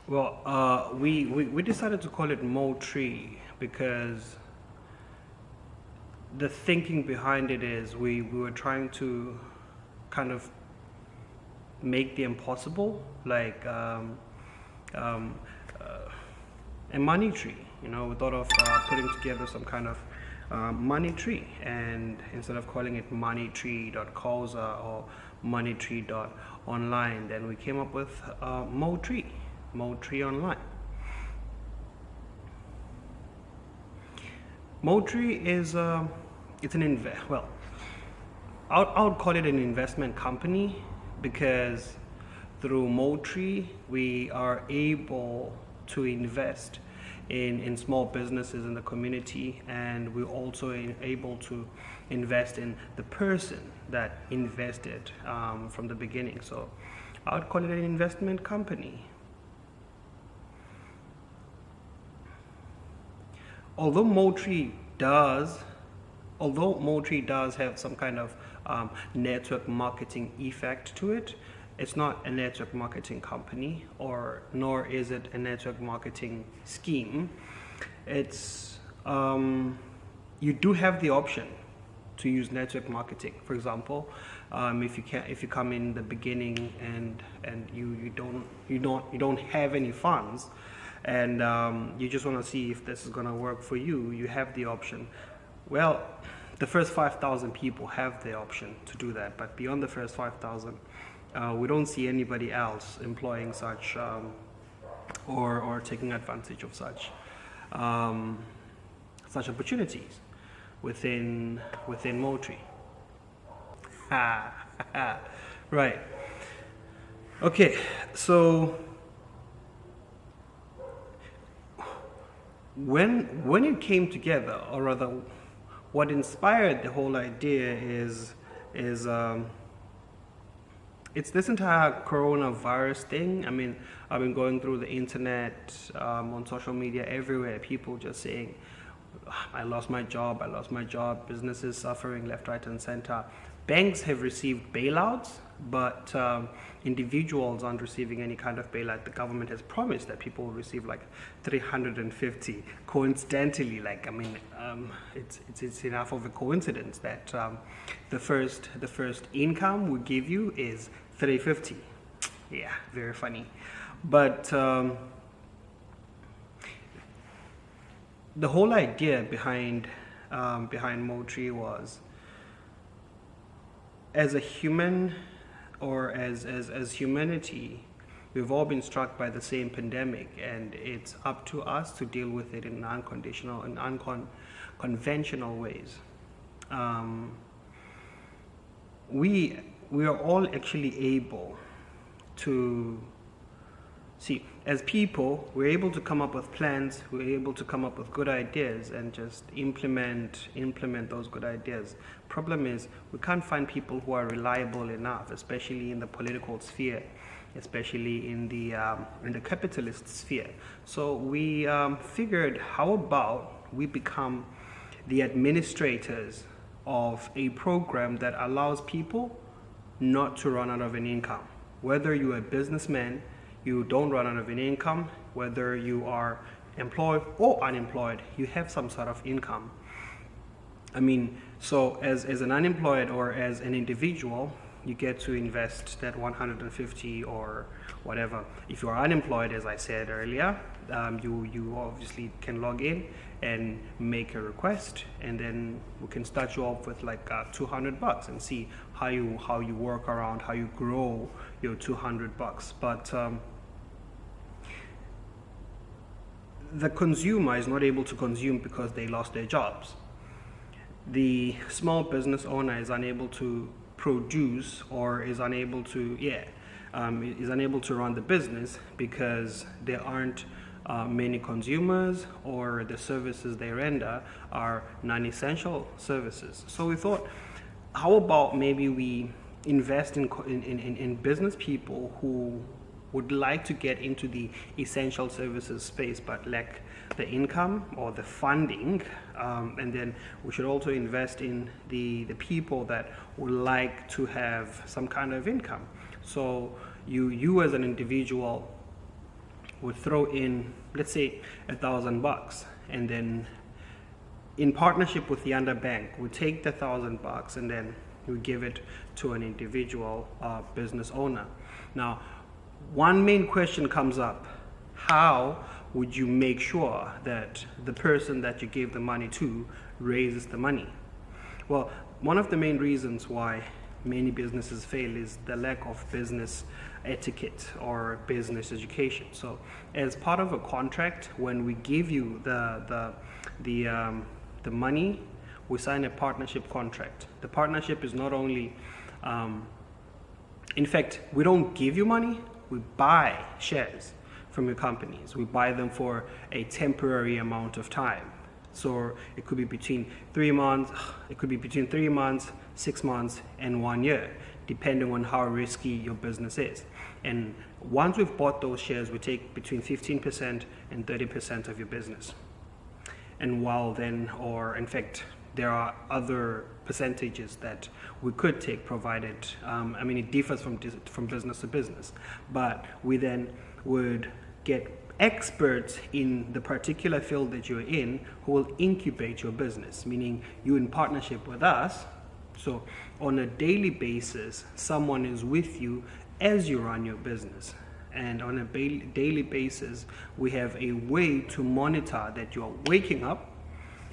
Well, we decided to call it MoTree because the thinking behind it is we were trying to kind of make the impossible, like um, uh, a money tree. We thought of putting together some kind of money tree, and instead of calling it moneytree.coza or moneytree.online, then we came up with MoTree online. MoTree is it's an well, I would call it an investment company because through MoTree we are able to invest in small businesses in the community, and we're also able to invest in the person that invested from the beginning. So I would call it an investment company. Although MoTree does although MoTree does have some kind of network marketing effect to it, it's not a network marketing company, or nor is it a network marketing scheme. It's you do have the option to use network marketing. For example, if you come in the beginning and you don't have any funds, and you just want to see if this is going to work for you, you have the option. Well, the first 5,000 people have the option to do that, but beyond the first 5,000, we don't see anybody else employing such or taking advantage of such opportunities within MoTree. Right. Okay. So when it came together, or rather, what inspired the whole idea is it's this entire coronavirus thing. I mean, I've been going through the internet, on social media, everywhere, people just saying, I lost my job, businesses suffering left, right, and center. Banks have received bailouts, but individuals aren't receiving any kind of bailout. The government has promised that people will receive like 350. Coincidentally, like, I mean, it's enough of a coincidence that the first income we give you is 350. Yeah, very funny. But the whole idea behind MoTree was, as a human, or as humanity, we've all been struck by the same pandemic, and it's up to us to deal with it in unconventional and unconventional ways. We are all actually able to see, as people, we're able to come up with plans, we're able to come up with good ideas and just implement those good ideas. Problem is, we can't find people who are reliable enough, especially in the political sphere, especially in the capitalist sphere. So we figured, how about we become the administrators of a program that allows people not to run out of an income. Whether you're a businessman, you don't run out of an income. Whether you are employed or unemployed, you have some sort of income. I mean, so as an unemployed or as an individual, you get to invest that 150 or whatever. If you are unemployed, as I said earlier, you obviously can log in and make a request, and then we can start you off with like $200 and see how you work around, how you grow your $200. But the consumer is not able to consume because they lost their jobs. The small business owner is unable to produce, or is unable to run the business because there aren't many consumers, or the services they render are non-essential services. So we thought, how about maybe we invest in business people who would like to get into the essential services space but lack the income or the funding, and then we should also invest in the people that would like to have some kind of income. So you as an individual would throw in, let's say, $1,000, and then in partnership with the other bank, we take the $1,000 and then we give it to an individual business owner. Now, one main question comes up: how would you make sure that the person that you gave the money to raises the money? Well, one of the main reasons why many businesses fail is the lack of business etiquette or business education. So, as part of a contract, when we give you the money, we sign a partnership contract. The partnership is not only, in fact, we don't give you money, we buy shares from your companies. We buy them for a temporary amount of time. So it could be between 3 months, 6 months, and 1 year, depending on how risky your business is. And once we've bought those shares, we take between 15% and 30% of your business. And while then, or in fact, there are other percentages that we could take, provided, it differs from business to business, but we then would get experts in the particular field that you're in who will incubate your business, meaning you in partnership with us. So on a daily basis, someone is with you as you run your business. And on a daily basis, we have a way to monitor that you're waking up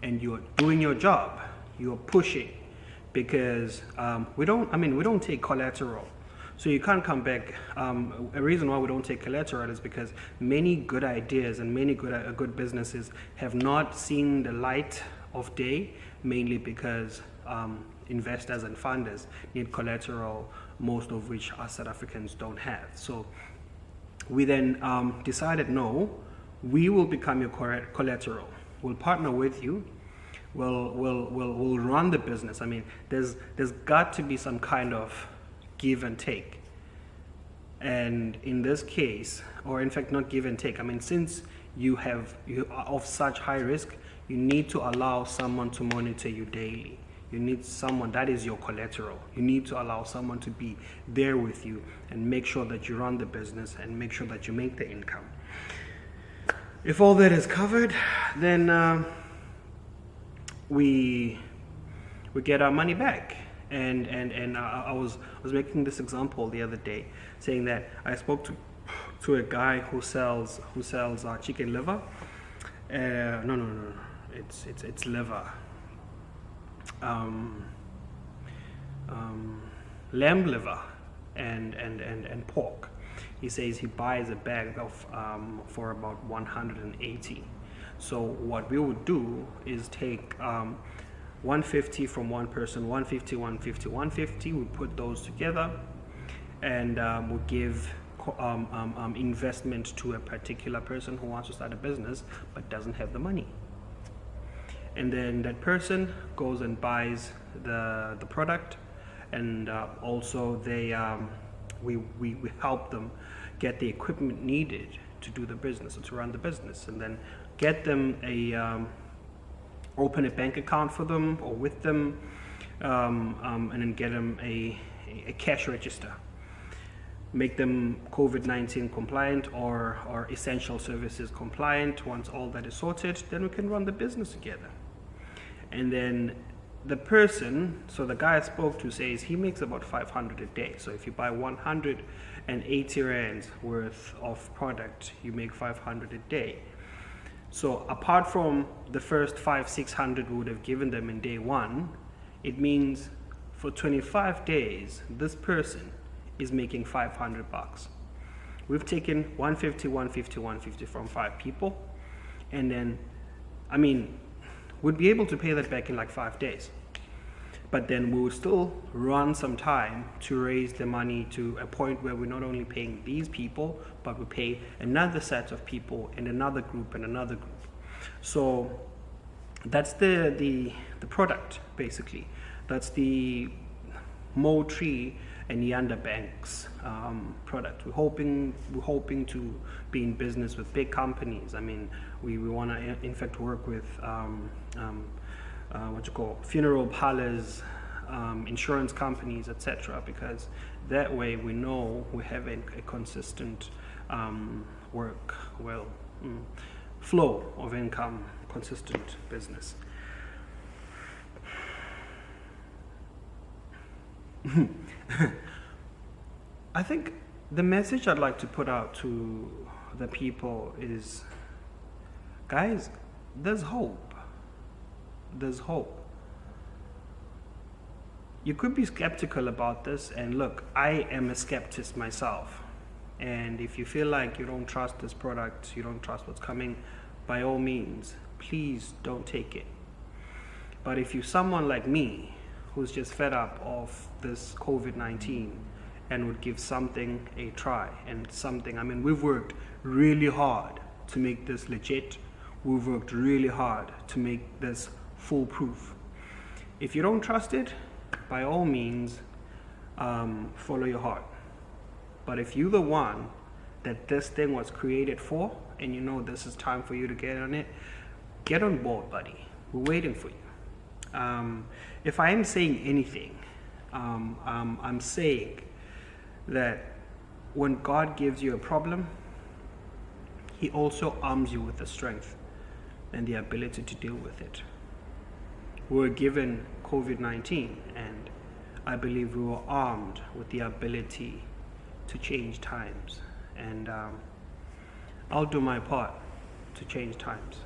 and you're doing your job, you're pushing, because we don't take collateral. So you can't come back. A reason why we don't take collateral is because many good ideas and many good businesses have not seen the light of day, mainly because investors and funders need collateral, most of which us South Africans don't have. So we then decided, no, we will become your collateral. We'll partner with you. We'll run the business. There's got to be some kind of give and take. And in this case, or in fact not give and take, since you are of such high risk, you need to allow someone to monitor you daily. You need someone that is your collateral. You need to allow someone to be there with you and make sure that you run the business and make sure that you make the income. If all that is covered, then we get our money back. And I was making this example the other day, saying that I spoke to a guy who sells chicken liver. No, it's liver. Lamb liver and pork. He says he buys a bag of for about 180. So what we would do is take 150 from one person, 150, 150, 150. We put those together, and we'll give investment to a particular person who wants to start a business but doesn't have the money. And then that person goes and buys the product, and also we help them get the equipment needed to do the business, or to run the business, and then get them open a bank account for them or with them, and then get them a cash register, make them COVID-19 compliant or essential services compliant. Once all that is sorted, then we can run the business together. And then the person, so the guy I spoke to, says he makes about 500 a day. So if you buy 180 rands worth of product, you make 500 a day. So apart from the first 500-600 we would have given them in day one, it means for 25 days this person is making $500. We've taken 150, 150, 150 from 5 people, and then we'd be able to pay that back in like 5 days. But then we will still run some time to raise the money to a point where we're not only paying these people, but we pay another set of people and another group and another group. So that's the product, basically. That's the MoTree and Yanda Bank's product. We're hoping to be in business with big companies. We want to in fact work with funeral parlors, insurance companies, etc. Because that way we know we have a consistent work well, flow of income, consistent business. I think the message I'd like to put out to the people is, guys, there's hope. There's hope. You could be skeptical about this, and look, I am a skeptic myself. And if you feel like you don't trust this product, you don't trust what's coming, by all means, please don't take it. But if you're someone like me, who's just fed up of this COVID-19 and would give something a try, and something, I mean, we've worked really hard to make this legit. We've worked really hard to make this foolproof. If you don't trust it, by all means, follow your heart. But if you're the one that this thing was created for, and you know this is time for you to get on it, get on board, buddy. We're waiting for you. If I am saying anything, I'm saying that when God gives you a problem, He also arms you with the strength and the ability to deal with it. We were given COVID-19, and I believe we were armed with the ability to change times. And I'll do my part to change times.